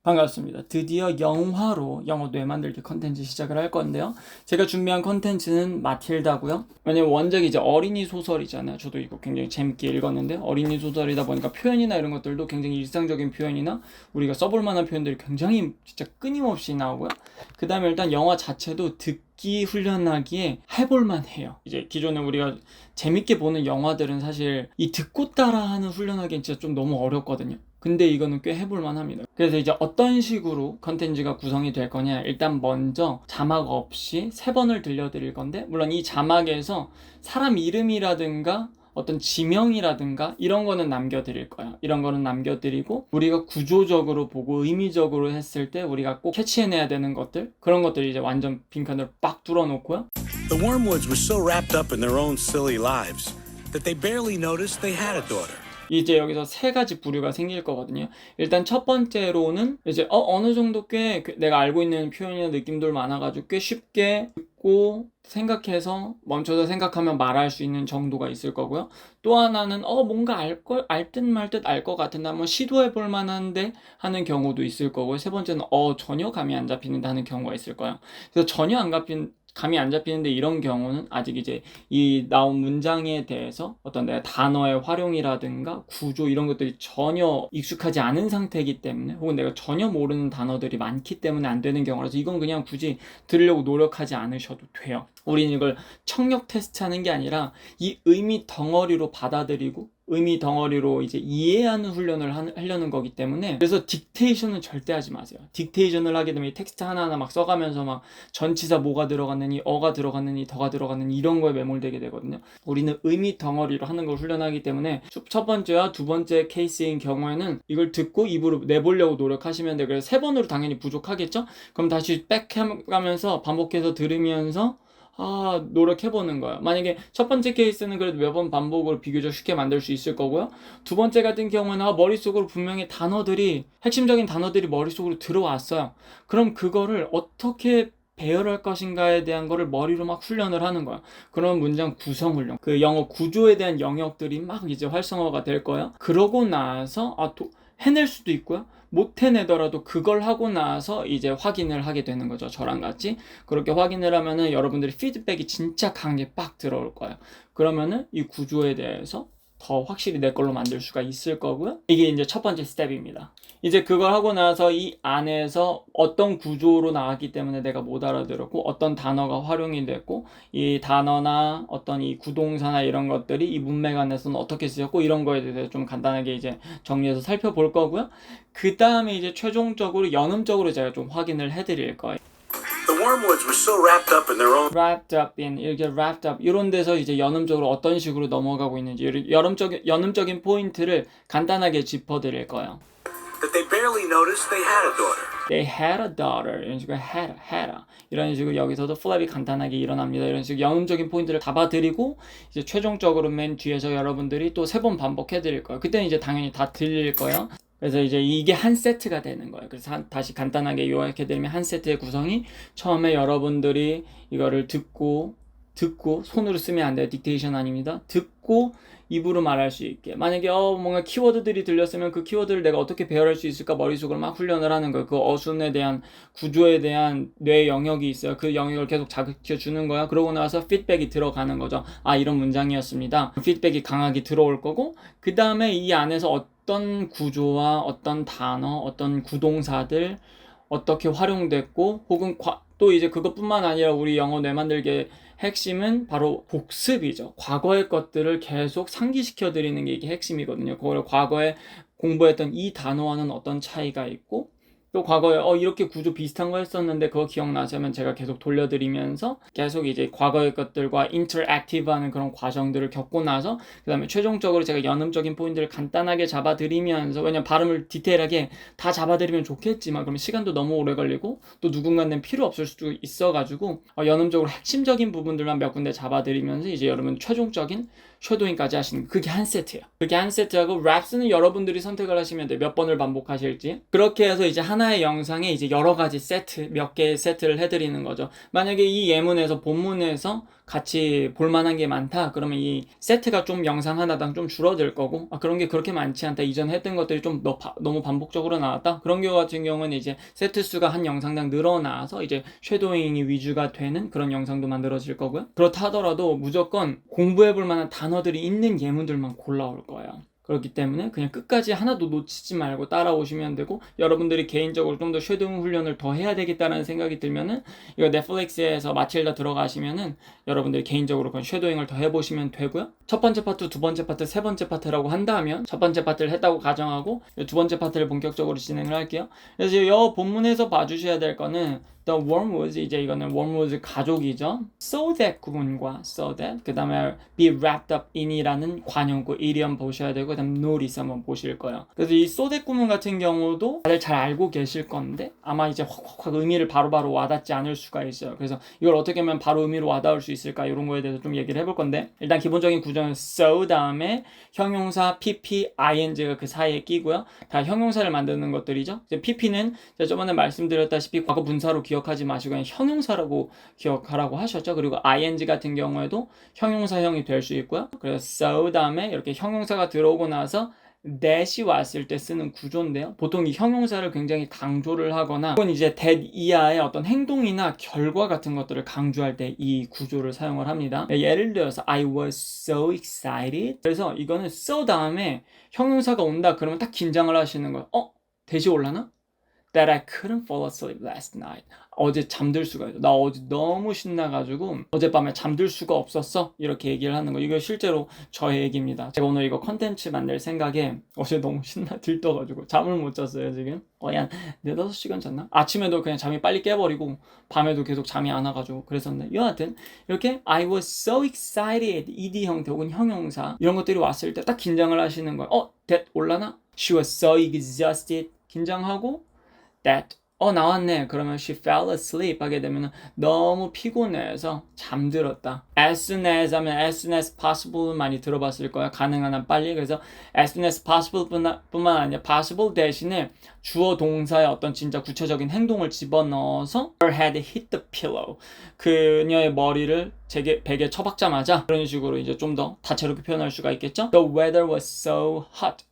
반갑습니다. 드디어 영화로 영어 뇌 만들기 컨텐츠 시작을 할 건데요. 제가 준비한 컨텐츠는 마틸다고요. 왜냐면 원작이 이제 어린이 소설이잖아요. 저도 이거 굉장히 재밌게 읽었는데 어린이 소설이다 보니까 표현이나 이런 것들도 굉장히 일상적인 표현이나 우리가 써볼 만한 표현들이 굉장히 진짜 끊임없이 나오고요. 그 다음에 일단 영화 자체도 듣기 훈련하기에 해볼만 해요. 이제 기존에 우리가 재밌게 보는 영화들은 사실 이 듣고 따라하는 훈련하기엔 진짜 좀 너무 어렵거든요. 근데 이거는 꽤 해볼만 합니다. 그래서 이제 어떤 식으로 컨텐츠가 구성이 될 거냐, 일단 먼저 자막 없이 3번을 들려드릴 건데, 물론 이 자막에서 사람 이름이라든가 어떤 지명이라든가 이런 거는 남겨드릴 거야. 이런 거는 남겨드리고 우리가 구조적으로 보고 의미적으로 했을 때 우리가 꼭 캐치해내야 되는 것들, 그런 것들 이제 완전 빈칸으로 빡 뚫어놓고요. The Wormwoods were so wrapped up in their own silly lives that they barely noticed they had a daughter. 이제 여기서 3가지 부류가 생길 거거든요. 일단 첫 번째로는 이제 어느 정도 꽤 내가 알고 있는 표현이나 느낌들 많아가지고 꽤 쉽게 듣고 생각해서 멈춰서 생각하면 말할 수 있는 정도가 있을 거고요. 또 하나는 뭔가 알 듯 말 듯 알 것 같은데 한번 시도해 볼 만한데 하는 경우도 있을 거고요. 세 번째는 전혀 감이 안 잡히는데 하는 경우가 있을 거예요. 그래서 전혀 감이 안 잡히는데 이런 경우는 아직 이제 이 나온 문장에 대해서 어떤 내가 단어의 활용이라든가 구조 이런 것들이 전혀 익숙하지 않은 상태이기 때문에, 혹은 내가 전혀 모르는 단어들이 많기 때문에 안 되는 경우라서 이건 그냥 굳이 들으려고 노력하지 않으셔도 돼요. 우리는 이걸 청력 테스트하는 게 아니라 이 의미 덩어리로 받아들이고 의미 덩어리로 이제 이해하는 훈련을 하려는 거기 때문에, 그래서 딕테이션은 절대 하지 마세요. 딕테이션을 하게 되면 이 텍스트 하나하나 막 써가면서 막 전치사 뭐가 들어갔느니, 어가 들어갔느니, 더가 들어갔느니 이런 거에 매몰되게 되거든요. 우리는 의미 덩어리로 하는 걸 훈련하기 때문에 첫 번째와 두 번째 케이스인 경우에는 이걸 듣고 입으로 내보려고 노력하시면 돼요. 그래서 3번으로 당연히 부족하겠죠? 그럼 다시 백 해가면서 반복해서 들으면서 노력해보는 거예요. 만약에 첫 번째 케이스는 그래도 몇 번 반복을 비교적 쉽게 만들 수 있을 거고요. 두 번째 같은 경우는 머릿속으로 분명히 핵심적인 단어들이 머릿속으로 들어왔어요. 그럼 그거를 어떻게 배열할 것인가에 대한 거를 머리로 막 훈련을 하는 거야. 그런 문장 구성 훈련, 그 영어 구조에 대한 영역들이 막 이제 활성화가 될 거예요. 그러고 나서 해낼 수도 있고요. 못 해내더라도 그걸 하고 나서 이제 확인을 하게 되는 거죠. 저랑 같이. 그렇게 확인을 하면은 여러분들이 피드백이 진짜 강하게 빡 들어올 거예요. 그러면은 이 구조에 대해서 더 확실히 내 걸로 만들 수가 있을 거고요. 이게 이제 첫 번째 스텝입니다. 이제 그걸 하고 나서 이 안에서 어떤 구조로 나왔기 때문에 내가 못 알아들었고, 어떤 단어가 활용이 됐고, 이 단어나 어떤 이 구동사나 이런 것들이 이 문맥 안에서는 어떻게 쓰였고, 이런 거에 대해서 좀 간단하게 이제 정리해서 살펴볼 거고요. 그 다음에 이제 최종적으로 연음적으로 제가 좀 확인을 해드릴 거예요. The Wormwoods were so wrapped up in their own 이렇게 wrapped up 이런 데서 이제 연음적으로 어떤 식으로 넘어가고 있는지 연음적인 포인트를 간단하게 짚어드릴 거예요. that they barely noticed they had a daughter. They had a daughter. 이런 식으로 had 이런 식으로 여기서도 플랩이 간단하게 일어납니다. 이런 식으로 연음적인 포인트를 잡아드리고 이제 최종적으로 맨 뒤에서 여러분들이 또 3번 반복해드릴 거예요. 그때는 이제 당연히 다 들릴 거예요. 그래서 이제 이게 한 세트가 되는 거예요. 그래서 다시 간단하게 요약해드리면 한 세트의 구성이, 처음에 여러분들이 이거를 듣고 손으로 쓰면 안 돼요. 딕테이션 아닙니다. 듣고 입으로 말할 수 있게. 만약에 뭔가 키워드들이 들렸으면 그 키워드를 내가 어떻게 배열할 수 있을까 머릿속으로 막 훈련을 하는 거예요. 그 어순에 대한, 구조에 대한 뇌 영역이 있어요. 그 영역을 계속 자극해 주는 거야. 그러고 나서 피드백이 들어가는 거죠. 이런 문장이었습니다. 피드백이 강하게 들어올 거고, 그 다음에 이 안에서 어떤 구조와 어떤 단어, 어떤 구동사들 어떻게 활용됐고, 혹은 또 이제 그것뿐만 아니라 우리 영어 뇌만들기의 핵심은 바로 복습이죠. 과거의 것들을 계속 상기시켜 드리는 게 이게 핵심이거든요. 그걸 과거에 공부했던 이 단어와는 어떤 차이가 있고, 또 과거에 이렇게 구조 비슷한 거 했었는데 그거 기억나시면 제가 계속 돌려드리면서 계속 이제 과거의 것들과 인터랙티브하는 그런 과정들을 겪고 나서, 그 다음에 최종적으로 제가 연음적인 포인트를 간단하게 잡아드리면서, 왜냐면 발음을 디테일하게 다 잡아드리면 좋겠지만 그러면 시간도 너무 오래 걸리고 또 누군가는 필요 없을 수도 있어가지고 연음적으로 핵심적인 부분들만 몇 군데 잡아드리면서 이제 여러분 최종적인 쉐도잉까지 하시는, 그게 한 세트예요. 그게 한 세트하고, 랩스는 여러분들이 선택을 하시면 돼요. 몇 번을 반복하실지. 그렇게 해서 이제 하나의 영상에 이제 여러 가지 세트, 몇 개의 세트를 해드리는 거죠. 만약에 이 예문에서 본문에서 같이 볼만한 게 많다. 그러면 이 세트가 좀 영상 하나당 좀 줄어들 거고, 그런 게 그렇게 많지 않다. 이전 했던 것들이 좀 너무 반복적으로 나왔다. 그런 경우 같은 경우는 이제 세트 수가 한 영상당 늘어나서 이제 쉐도잉이 위주가 되는 그런 영상도 만들어질 거고요. 그렇다 하더라도 무조건 공부해 볼 만한 단어들이 있는 예문들만 골라올 거예요. 그렇기 때문에 그냥 끝까지 하나도 놓치지 말고 따라오시면 되고, 여러분들이 개인적으로 좀 더 쉐도잉 훈련을 더 해야 되겠다는 생각이 들면은 이거 넷플릭스에서 마틸다 들어가시면은 여러분들이 개인적으로 그런 쉐도잉을 더 해보시면 되고요. 첫 번째 파트, 두 번째 파트, 세 번째 파트라고 한다면 첫 번째 파트를 했다고 가정하고 두 번째 파트를 본격적으로 진행을 할게요. 그래서 이 본문에서 봐주셔야 될 거는 The Wormwoods, 이제 이거는 Wormwoods 가족이죠. So that 구문과 so that, 그 다음에 be wrapped up in이라는 관용구 이리엄 보셔야 되고, 그 다음 notice 한번 보실 거예요. 그래서 이 so that 구문 같은 경우도 다들 잘 알고 계실 건데 아마 이제 확 의미를 바로바로 와닿지 않을 수가 있어요. 그래서 이걸 어떻게 하면 바로 의미로 와닿을 수 있을까, 이런 거에 대해서 좀 얘기를 해볼 건데, 일단 기본적인 구조는 so 다음에 형용사 pp, ing가 그 사이에 끼고요. 다 형용사를 만드는 것들이죠. 이제 pp는 제가 저번에 말씀드렸다시피 과거 분사로 기억하지 마시고 그냥 형용사라고 기억하라고 하셨죠. 그리고 ing 같은 경우에도 형용사형이 될 수 있고요. 그래서 so 다음에 이렇게 형용사가 들어오고 나서 that이 왔을 때 쓰는 구조인데요. 보통 이 형용사를 굉장히 강조를 하거나 혹은 이제 that 이하의 어떤 행동이나 결과 같은 것들을 강조할 때 이 구조를 사용을 합니다. 예를 들어서 I was so excited. 그래서 이거는 so 다음에 형용사가 온다 그러면 딱 긴장을 하시는 거예요. that이 올라나? That I couldn't fall asleep last night. 어제 잠들 수가 있어. 나 어제 너무 신나가지고 어젯밤에 잠들 수가 없었어. 이렇게 얘기를 하는 거. 이거 실제로 저의 얘기입니다. 제가 오늘 이거 컨텐츠 만들 생각에 어제 너무 들떠가지고 잠을 못 잤어요 지금. 한 4-5시간 잤나? 아침에도 그냥 잠이 빨리 깨버리고 밤에도 계속 잠이 안 와가지고 그랬었는데, 여하튼 이렇게 I was so excited, ed 형태 혹은 형용사 이런 것들이 왔을 때 딱 긴장을 하시는 거예요. that 올라나? She was so exhausted. 긴장하고 that 나왔네. 그러면 she fell asleep 하게 되면 너무 피곤해서 잠들었다. as soon as 하면 as soon as possible 많이 들어봤을 거야. 가능한 한 빨리. 그래서 as soon as possible 뿐만 아니라 possible 대신에 주어 동사의 어떤 진짜 구체적인 행동을 집어넣어서 her head hit the pillow. 그녀의 머리를 베개에 쳐박자마자, 그런 식으로 이제 좀 더 다채롭게 표현할 수가 있겠죠. The weather was so hot.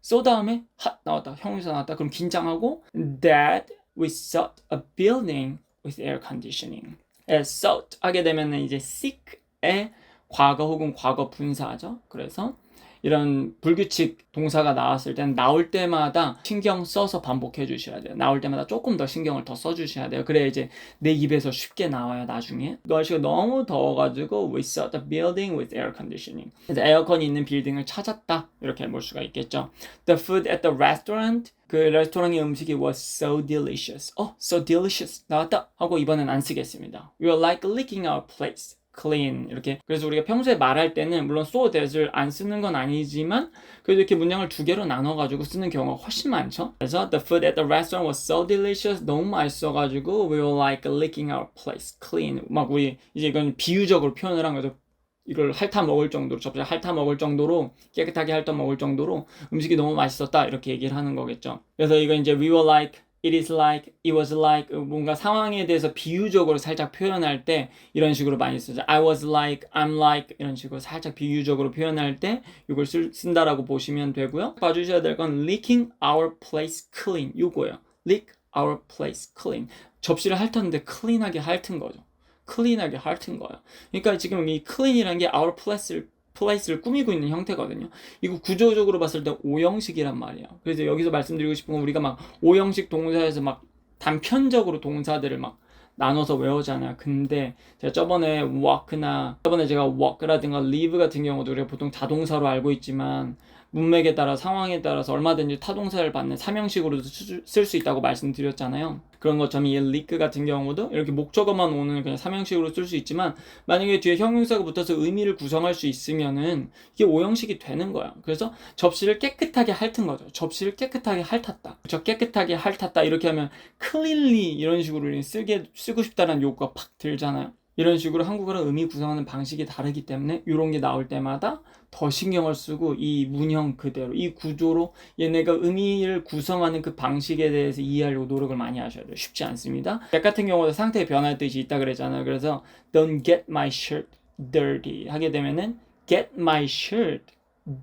so 다음에 hot 나왔다. 형용사 나왔다. 그럼 긴장하고 that we sought a building with air conditioning. sought 하게 되면 이제 seek의 과거 혹은 과거 분사죠. 그래서 이런 불규칙 동사가 나왔을 때는 나올 때마다 신경 써서 반복해 주셔야 돼요. 나올 때마다 조금 더 신경을 더 써주셔야 돼요. 그래야 이제 내 입에서 쉽게 나와요. 나중에 날씨가 너무 더워가지고 we sought a building with air conditioning. 그래서 에어컨이 있는 빌딩을 찾았다. 이렇게 볼 수가 있겠죠. The food at the restaurant, 그 레스토랑의 음식이 was so delicious. so delicious 나왔다 하고 이번엔 안 쓰겠습니다. We were like licking our plates clean. 이렇게. 그래서 우리가 평소에 말할 때는 물론 so that을 안 쓰는 건 아니지만 그래도 이렇게 문장을 두 개로 나눠가지고 쓰는 경우가 훨씬 많죠. 그래서 the food at the restaurant was so delicious. 너무 맛있어가지고 we were like licking our plates clean. 막 우리 이제 이건 비유적으로 표현을 한 거죠. 이걸 핥아 먹을 정도로, 접시를 핥아 먹을 정도로, 깨끗하게 핥아 먹을 정도로 음식이 너무 맛있었다 이렇게 얘기를 하는 거겠죠. 그래서 이거 이제 we were like, it is like, it was like, 뭔가 상황에 대해서 비유적으로 살짝 표현할 때 이런 식으로 많이 쓰죠. I was like, I'm like 이런 식으로 살짝 비유적으로 표현할 때 이걸 쓴다라고 보시면 되고요. 봐주셔야 될 건 licking our place clean 이거예요. lick our place clean. 접시를 핥았는데 clean하게 핥은 거죠. 클린하게 핥은 거예요. 그러니까 지금 이 clean이라는 게 our place를 꾸미고 있는 형태거든요. 이거 구조적으로 봤을 때 5형식이란 말이에요. 그래서 여기서 말씀드리고 싶은 건 우리가 막 5형식 동사에서 막 단편적으로 동사들을 막 나눠서 외우잖아요. 근데 제가 저번에 제가 walk라든가 live 같은 경우도 우리가 보통 자동사로 알고 있지만 문맥에 따라 상황에 따라서 얼마든지 타동사를 받는 3형식으로도 쓸 수 있다고 말씀드렸잖아요. 그런 것처럼 이 lick 같은 경우도 이렇게 목적어만 오는 그냥 3형식으로 쓸 수 있지만 만약에 뒤에 형용사가 붙어서 의미를 구성할 수 있으면은 이게 5형식이 되는 거예요. 그래서 접시를 깨끗하게 핥은 거죠. 접시를 깨끗하게 핥았다. 그렇죠? 깨끗하게 핥았다. 이렇게 하면 cleanly 이런 식으로 쓰고 싶다는 욕구가 팍 들잖아요. 이런 식으로 한국어랑 의미 구성하는 방식이 다르기 때문에 이런 게 나올 때마다 더 신경을 쓰고 이 문형 그대로 이 구조로 얘네가 의미를 구성하는 그 방식에 대해서 이해하려고 노력을 많이 하셔야 돼요. 쉽지 않습니다. 백 같은 경우도 상태의 변화의 뜻이 있다 그랬잖아요. 그래서 don't get my shirt dirty 하게 되면은 get my shirt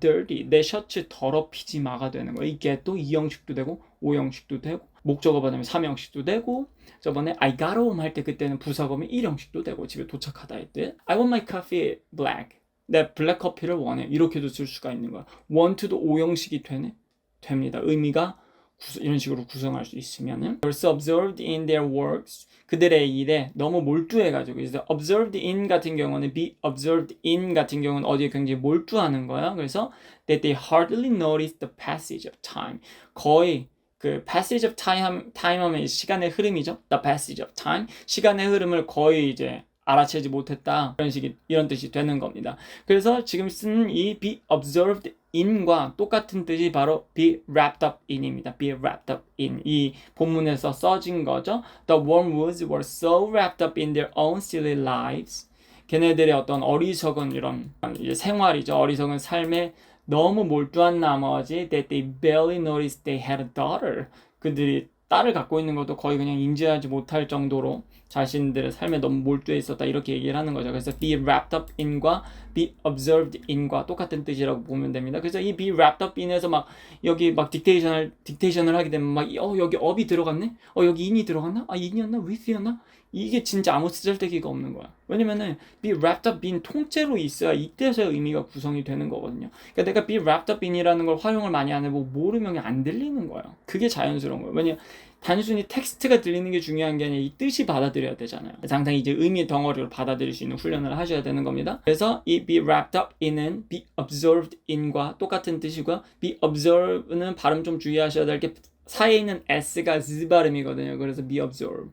dirty 내 셔츠 더럽히지 마가 되는 거예요. 이 get도 2형식도 되고 5형식도 되고 목적어 받으면 3형식도 되고 저번에 I got home 할 때 그때는 부사검이 1형식도 되고 집에 도착하다 할 때 I want my coffee black 내 블랙 커피를 원해 이렇게도 쓸 수가 있는 거야. want 도 5형식이 되네? 됩니다. 의미가 이런 식으로 구성할 수 있으면은 also observed in their works 그들의 일에 너무 몰두해가지고 그래서 observed in 같은 경우는 be observed in 같은 경우는 어디에 굉장히 몰두하는 거야. 그래서 that they hardly notice the passage of time 거의 그 passage of time 하면 시간의 흐름이죠. The passage of time 시간의 흐름을 거의 이제 알아채지 못했다 이런 뜻이 되는 겁니다. 그래서 지금 쓰는 이 be observed in과 똑같은 뜻이 바로 be wrapped up in입니다. be wrapped up in 이 본문에서 써진 거죠. The wormwoods were so wrapped up in their own silly lives. 걔네들의 어떤 어리석은 이런 이제 생활이죠. 어리석은 삶에 너무 몰두한 나머지 that they barely noticed they had a daughter. 그들이 딸을 갖고 있는 것도 거의 그냥 인지하지 못할 정도로 자신들의 삶에 너무 몰두해 있었다 이렇게 얘기를 하는 거죠. 그래서 be wrapped up in과 be observed in과 똑같은 뜻이라고 보면 됩니다. 그래서 이 be wrapped up in에서 막 여기 막 딕테이션을 하게 되면 막 여기 up이 들어갔네? 여기 in이 들어갔나? in이었나? with였나? 이게 진짜 아무 쓰잘데기가 없는 거야. 왜냐면은 be wrapped up in 통째로 있어야 이때서야 의미가 구성이 되는 거거든요. 그러니까 내가 be wrapped up in이라는 걸 활용을 많이 안 해보고 모르면 안 들리는 거야. 그게 자연스러운 거예요. 왜냐면 단순히 텍스트가 들리는 게 중요한 게 아니라 이 뜻이 받아들여야 되잖아요. 상당히 이제 의미의 덩어리를 받아들일 수 있는 훈련을 하셔야 되는 겁니다. 그래서 이 be wrapped up in은 be observed in과 똑같은 뜻이고요. be observe는 발음 좀 주의하셔야 될 게 사이에 있는 s가 z 발음이거든요. 그래서 be observe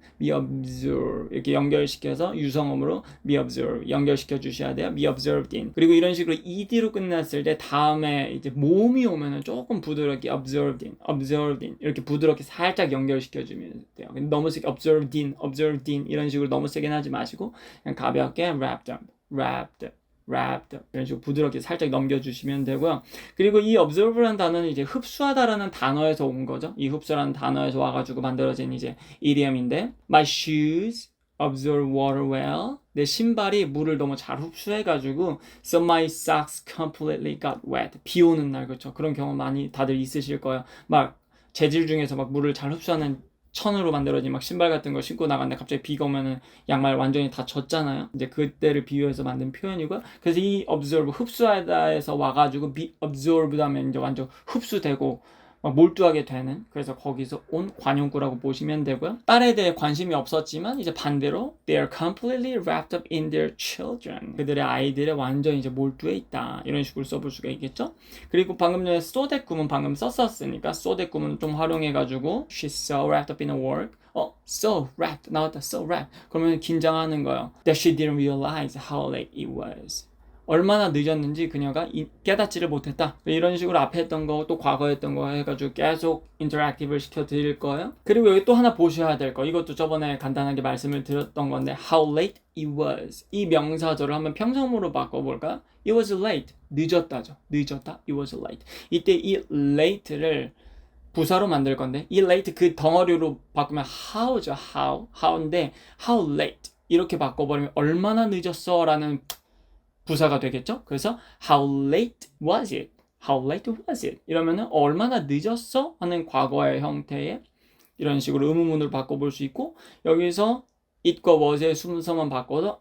이렇게 연결시켜서 유성음으로 be observe 연결시켜 주셔야 돼요. be observed in. 그리고 이런 식으로 ed로 끝났을 때 다음에 이제 모음이 오면은 조금 부드럽게 observed in 이렇게 부드럽게 살짝 연결시켜 주면 돼요. 근데 너무 세게 observed in 이런 식으로 너무 세게 하지 마시고 그냥 가볍게 wrapped 이런 식으로 부드럽게 살짝 넘겨주시면 되고요. 그리고 이 observe라는 단어는 이제 흡수하다라는 단어에서 온 거죠. 이 흡수라는 단어에서 와가지고 만들어진 이제 이디엄인데 My shoes absorb water well. 내 신발이 물을 너무 잘 흡수해가지고 So my socks completely got wet. 비 오는 날 그렇죠. 그런 경험 많이 다들 있으실 거예요. 막 재질 중에서 막 물을 잘 흡수하는 천으로 만들어진 막 신발 같은 거 신고 나갔는데 갑자기 비가 오면은 양말 완전히 다 젖잖아요. 이제 그때를 비유해서 만든 표현이고요. 그래서 이 observe 흡수하다에서 와가지고 be absorbed 하면 이제 완전 흡수되고 막 몰두하게 되는 그래서 거기서 온 관용구라고 보시면 되고요. 딸에 대해 관심이 없었지만 이제 반대로 they are completely wrapped up in their children. 그들의 아이들에 완전 이제 몰두해 있다. 이런 식으로 써볼 수가 있겠죠. 그리고 방금 전에 so that 구문 방금 썼었으니까 so that 구문 좀 활용해가지고 she's so wrapped up in her work. so wrapped 나왔다. so wrapped. 그러면 긴장하는 거예요. That she didn't realize how late it was. 얼마나 늦었는지 그녀가 깨닫지를 못했다. 이런 식으로 앞에 했던 거 또 과거에 했던 거 해가지고 계속 인터랙티브를 시켜드릴 거예요. 그리고 여기 또 하나 보셔야 될 거. 이것도 저번에 간단하게 말씀을 드렸던 건데 How late it was. 이 명사절을 한번 평성으로 바꿔볼까요? It was late. 늦었다죠. 늦었다. It was late. 이때 이 late를 부사로 만들 건데 이 late 그 덩어리로 바꾸면 how죠. how인데 how late 이렇게 바꿔버리면 얼마나 늦었어 라는 부사가 되겠죠? 그래서 how late was it? How late was it? 이러면은 얼마나 늦었어? 하는 과거의 형태의 이런 식으로 의문문으로 바꿔볼 수 있고 여기서 it과 was의 순서만 바꿔서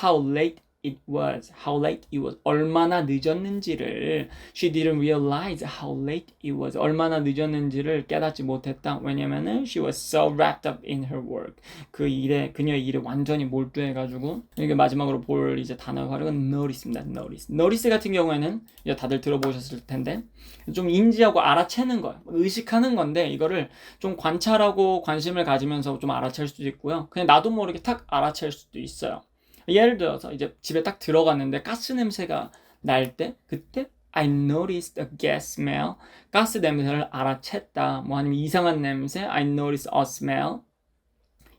how late it was. How late it was. 얼마나 늦었는지를 she didn't realize how late it was. 얼마나 늦었는지를 깨닫지 못했다. 왜냐면은 she was so wrapped up in her work. 그녀의 일에 완전히 몰두해가지고 이게 마지막으로 볼 이제 단어 활용은 notice입니다. notice 같은 경우에는 이제 다들 들어보셨을 텐데 좀 인지하고 알아채는 거예요. 의식하는 건데 이거를 좀 관찰하고 관심을 가지면서 좀 알아챌 수도 있고요. 그냥 나도 모르게 탁 알아챌 수도 있어요. 예를 들어서 이제 집에 딱 들어갔는데 가스 냄새가 날 때 그때 I noticed a gas smell. 가스 냄새를 알아챘다. 뭐 아니면 이상한 냄새 I noticed a smell.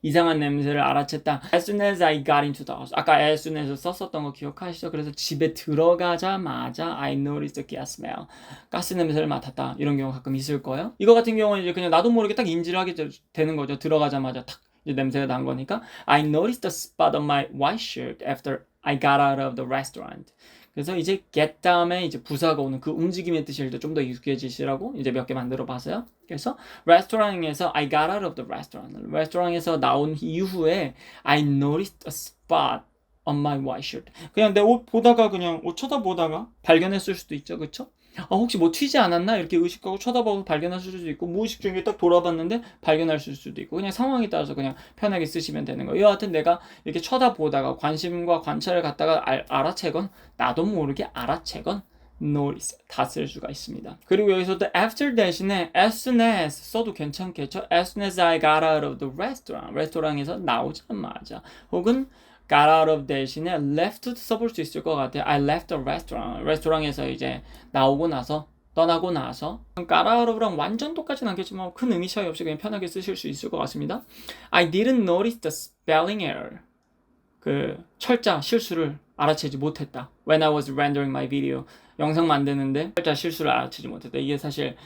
이상한 냄새를 알아챘다. As soon as I got into the house. 아까 as soon as 썼었던 거 기억하시죠? 그래서 집에 들어가자마자 I noticed the gas smell. 가스 냄새를 맡았다. 이런 경우 가끔 있을 거예요. 이거 같은 경우는 이제 그냥 나도 모르게 딱 인지를 하게 되는 거죠. 들어가자마자 탁 이제 냄새가 난 거니까 I noticed the spot on my white shirt after I got out of the restaurant. 그래서 이제 get 다음에 이제 부사가 오는 그 움직임의 뜻을 좀 더 익숙해지시라고 이제 몇 개 만들어 봤어요. 그래서 레스토랑에서 I got out of the restaurant. 레스토랑에서 나온 이후에 I noticed a spot on my white shirt. 그냥 내 옷 보다가 그냥 옷 쳐다보다가 발견했을 수도 있죠. 그쵸? 혹시 뭐 튀지 않았나? 이렇게 의식하고 쳐다보고 발견하실 수도 있고 무의식 중에 딱 돌아봤는데 발견하실 수도 있고 그냥 상황에 따라서 그냥 편하게 쓰시면 되는 거예요. 여하튼 내가 이렇게 쳐다보다가 관심과 관찰을 갖다가 알아채건 나도 모르게 알아채건 notice 다 쓸 수가 있습니다. 그리고 여기서도 after 대신에 as soon as 써도 괜찮겠죠? as soon as I got out of the restaurant. 레스토랑에서 나오자마자 혹은 got out of 대신에 left도 써볼 수 있을 것 같아요. I left the restaurant. 레스토랑에서 이제 나오고 나서 떠나고 나서 got out of랑 완전 똑같진 않겠지만 큰 의미 차이 없이 그냥 편하게 쓰실 수 있을 것 같습니다. I didn't notice the spelling error. 그 철자 실수를 알아채지 못했다. When I was rendering my video. 영상 만드는데 철자 실수를 알아채지 못했다. 이게 사실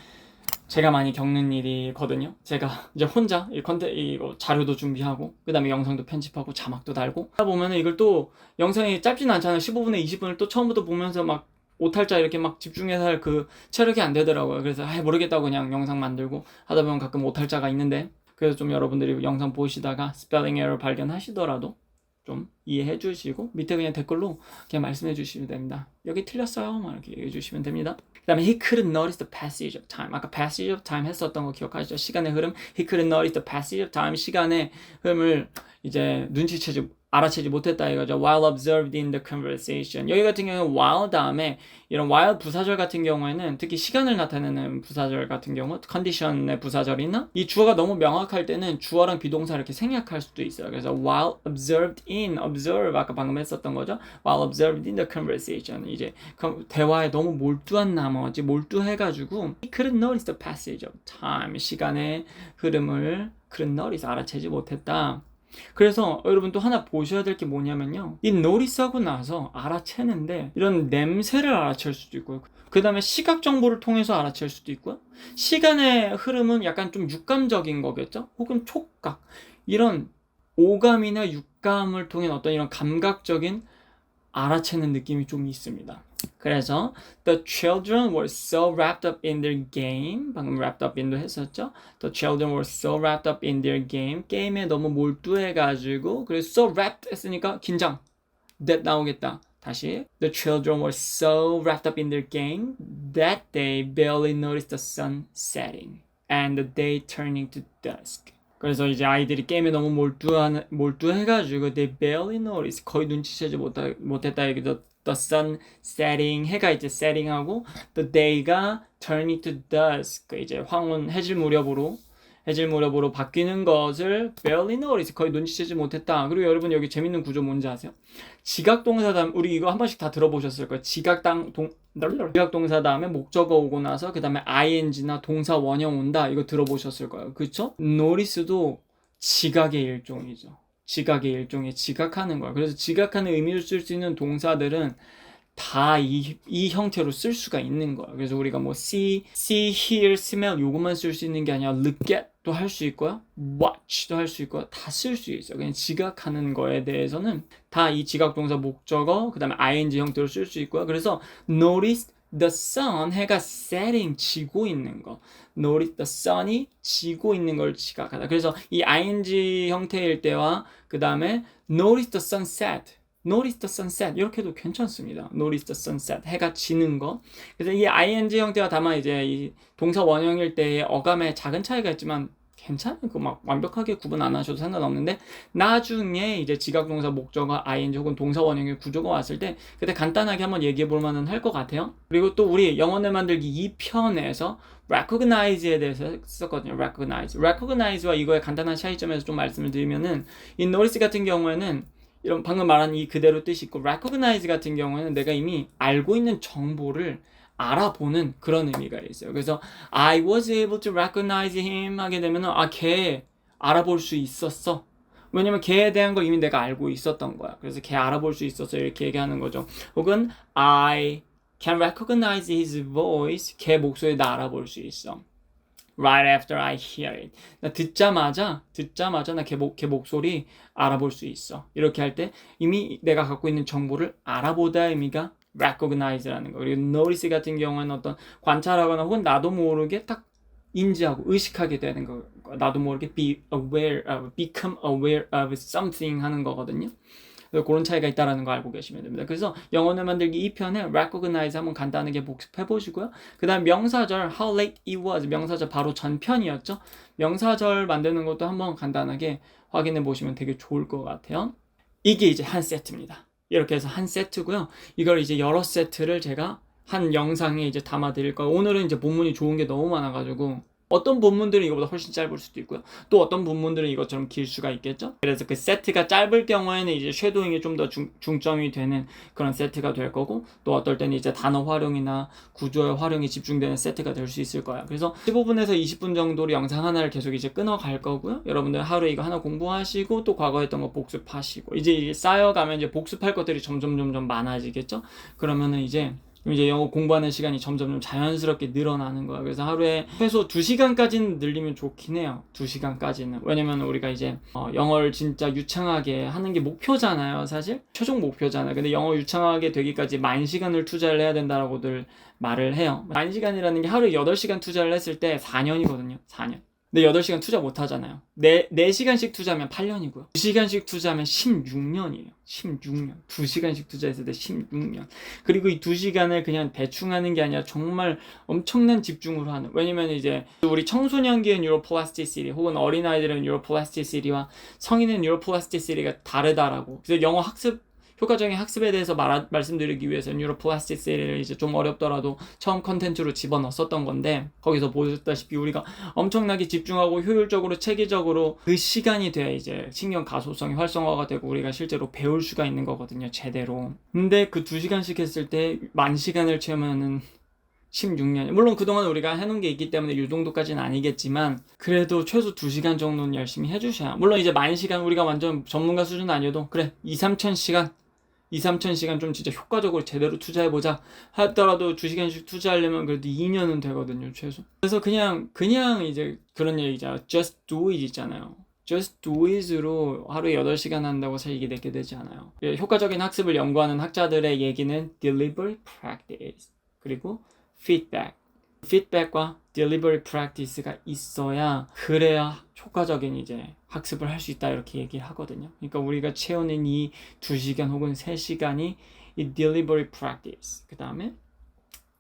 제가 많이 겪는 일이거든요. 제가 이제 혼자 이거 자료도 준비하고 그 다음에 영상도 편집하고 자막도 달고 하다 보면은 이걸 또 영상이 짧지는 않잖아요. 15분에 20분을 또 처음부터 보면서 막 오탈자 이렇게 막 집중해서 할 그 체력이 안 되더라고요. 그래서 모르겠다고 그냥 영상 만들고 하다 보면 가끔 오탈자가 있는데 그래서 좀 여러분들이 영상 보시다가 스펠링 에러 발견하시더라도 좀 이해해 주시고 밑에 그냥 댓글로 그냥 말씀해 주시면 됩니다. 여기 틀렸어요. 막 이렇게 얘기해 주시면 됩니다. 그 다음에 he couldn't notice the passage of time. 아까 passage of time 했었던 거 기억하시죠? 시간의 흐름. he couldn't notice the passage of time. 시간의 흐름을 이제 알아채지 못했다 이거죠. while observed in the conversation. 여기 같은 경우는 while 다음에 이런 while 부사절 같은 경우에는 특히 시간을 나타내는 부사절 같은 경우 condition의 부사절이나 이 주어가 너무 명확할 때는 주어랑 비동사 이렇게 생략할 수도 있어요. 그래서 while observed in, observe 아까 방금 했었던 거죠. while observed in the conversation. 이제 대화에 너무 몰두한 나머지 몰두해가지고 he couldn't notice the passage of time. 시간의 흐름을 couldn't notice 알아채지 못했다. 그래서 여러분 또 하나 보셔야 될 게 뭐냐면요. 이 노리스하고 나서 알아채는데 이런 냄새를 알아챌 수도 있고요. 그 다음에 시각 정보를 통해서 알아챌 수도 있고요. 시간의 흐름은 약간 좀 육감적인 거겠죠. 혹은 촉각. 이런 오감이나 육감을 통한 어떤 이런 감각적인 알아채는 느낌이 좀 있습니다. 그래서 the children were so wrapped up in their game. 방금 wrapped up in도 했었죠. The children were so wrapped up in their game. 게임에 너무 몰두해가지고 그래서 so wrapped 했으니까 긴장. that 나오겠다. 다시 the children were so wrapped up in their game that they barely noticed the sun setting and the day turning to dusk. 그래서 이제 아이들이 게임에 너무 몰두해가지고 they barely noticed 거의 눈치채지 못했다 얘기도 the sun setting 해가 이제 setting하고 the day가 turning to dusk 이제 황혼 해질 무렵으로 바뀌는 것을 barely noticed 거의 눈치채지 못했다. 그리고 여러분 여기 재밌는 구조 뭔지 아세요? 지각동사 다음 우리 이거 한 번씩 다 들어보셨을 거예요. 지각동사 다음에 목적어 오고 나서 그 다음에 ing나 동사 원형 온다. 이거 들어보셨을 거예요. 그렇죠? notice도 지각의 일종이죠. 지각의 일종에 지각하는 거야. 그래서 지각하는 의미를 쓸 수 있는 동사들은 다 이 형태로 쓸 수가 있는 거야. 그래서 우리가 뭐 see, hear, smell 요것만 쓸 수 있는 게 아니라 look at도 할 수 있고요. watch도 할 수 있고요. 다 쓸 수 있어요. 그냥 지각하는 거에 대해서는 다 이 지각 동사 목적어 그 다음에 ing 형태로 쓸 수 있고요. 그래서 notice the sun 해가 setting 지고 있는 거. notice the sun이 지고 있는 걸 지각하다. 그래서 이 ing 형태일 때와 그 다음에 notice the sunset notice the sunset 이렇게 해도 괜찮습니다. notice the sunset 해가 지는 거. 그래서 이 ing 형태가 다만 이제 이 동사 원형일 때의 어감에 작은 차이가 있지만 괜찮아요. 그 막 완벽하게 구분 안 하셔도 상관없는데 나중에 이제 지각동사 목적어 ing 혹은 동사 원형의 구조가 왔을 때 그때 간단하게 한번 얘기해 볼 만은 할 것 같아요. 그리고 또 우리 영어내 만들기 2편에서 recognize에 대해서 했었거든요. recognize와 이거의 간단한 차이점에서 좀 말씀을 드리면은 이 notice 같은 경우에는 이런 방금 말한 이 그대로 뜻이 있고 recognize 같은 경우에는 내가 이미 알고 있는 정보를 알아보는 그런 의미가 있어요. 그래서 I was able to recognize him 하게 되면은 걔 알아볼 수 있었어. 왜냐면 걔에 대한 걸 이미 내가 알고 있었던 거야. 그래서 걔 알아볼 수 있어서 이렇게 얘기하는 거죠. 혹은 I can recognize his voice. 걔 목소리 나 알아볼 수 있어. Right after I hear it. 나 듣자마자 나 걔 목소리 알아볼 수 있어. 이렇게 할 때 이미 내가 갖고 있는 정보를 알아보다 의미가 recognize라는 거. 그리고 notice 같은 경우는 어떤 관찰하거나 혹은 나도 모르게 딱 인지하고 의식하게 되는 거. 나도 모르게 become aware of something 하는 거거든요. 그런 차이가 있다는 거 알고 계시면 됩니다. 그래서 영어를 만들기 2편에 recognize 한번 간단하게 복습해 보시고요. 그 다음 명사절 how late it was 명사절 바로 전편이었죠. 명사절 만드는 것도 한번 간단하게 확인해 보시면 되게 좋을 것 같아요. 이게 이제 한 세트입니다. 이렇게 해서 한 세트고요. 이걸 이제 여러 세트를 제가 한 영상에 이제 담아 드릴 거예요. 오늘은 이제 본문이 좋은 게 너무 많아가지고 어떤 본문들은 이거보다 훨씬 짧을 수도 있고요. 또 어떤 본문들은 이것처럼 길 수가 있겠죠. 그래서 그 세트가 짧을 경우에는 이제 쉐도잉이 좀 더 중점이 되는 그런 세트가 될 거고, 또 어떨 때는 이제 단어 활용이나 구조의 활용이 집중되는 세트가 될 수 있을 거예요. 그래서 15분에서 20분 정도로 영상 하나를 계속 이제 끊어 갈 거고요. 여러분들 하루에 이거 하나 공부하시고 또 과거 했던 거 복습하시고, 이제 쌓여가면 이제 복습할 것들이 점점 많아지겠죠. 그러면은 이제 영어 공부하는 시간이 점점 자연스럽게 늘어나는 거야. 그래서 하루에 최소 2시간까지는 늘리면 좋긴 해요. 2시간까지는. 왜냐면 우리가 이제 영어를 진짜 유창하게 하는 게 목표잖아요. 사실 최종 목표잖아요. 근데 영어 유창하게 되기까지 10,000시간을 투자를 해야 된다라고들 말을 해요. 10,000시간이라는 게 하루에 8시간 투자를 했을 때 4년이거든요. 4년. 근데 8시간 투자 못 하잖아요. 4시간씩 투자하면 8년이고요. 2시간씩 투자하면 16년이에요. 16년. 2시간씩 투자했을 때 16년. 그리고 이 2시간을 그냥 대충 하는 게 아니라 정말 엄청난 집중으로 하는. 왜냐면 이제 우리 청소년기의 뉴로플라스티시티 혹은 어린아이들의 뉴로플라스티시티와 성인의 뉴로플라스티시티가 다르다라고. 그래서 영어 학습 효과적인 학습에 대해서 말씀드리기 위해서 뉴로플라스티시티를 이제 좀 어렵더라도 처음 컨텐츠로 집어넣었었던 건데, 거기서 보셨다시피 우리가 엄청나게 집중하고 효율적으로 체계적으로 그 시간이 돼야 이제 신경 가소성이 활성화가 되고 우리가 실제로 배울 수가 있는 거거든요, 제대로. 근데 그 2시간씩 했을 때 10,000시간을 채우면은 16년. 물론 그동안 우리가 해놓은 게 있기 때문에 이 정도까지는 아니겠지만, 그래도 최소 2시간 정도는 열심히 해주셔야. 물론 이제 10,000시간 우리가 완전 전문가 수준 아니어도 그래 2,3,000시간 좀 진짜 효과적으로 제대로 투자해보자 하더라도 2시간씩 투자하려면 그래도 2년은 되거든요, 최소. 그래서 그냥 이제 그런 얘기잖아. Just do it 있잖아요. Just do it으로 하루에 8시간 한다고 사실 이게 내게 되지 않아요. 효과적인 학습을 연구하는 학자들의 얘기는 deliberate practice 그리고 feedback과 deliberate practice가 있어야, 그래야 효과적인 이제 학습을 할 수 있다, 이렇게 얘기를 하거든요. 그러니까 우리가 채우는 이 2시간 혹은 3시간이 이 deliberate practice, 그 다음에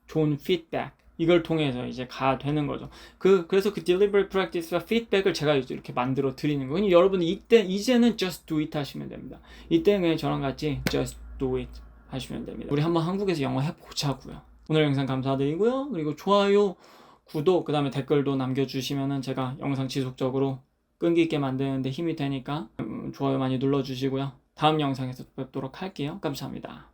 좋은 feedback, 이걸 통해서 이제 가야 되는 거죠. 그래서 그 deliberate practice와 feedback을 제가 이제 이렇게 만들어 드리는 거예요. 여러분이 이제는 just do it 하시면 됩니다. 이때는 그냥 저랑 같이 just do it 하시면 됩니다. 우리 한번 한국에서 영어 해보자고요. 오늘 영상 감사드리고요. 그리고 좋아요, 구독, 그 다음에 댓글도 남겨주시면은 제가 영상 지속적으로 끈기 있게 만드는데 힘이 되니까 좋아요 많이 눌러주시고요. 다음 영상에서 뵙도록 할게요. 감사합니다.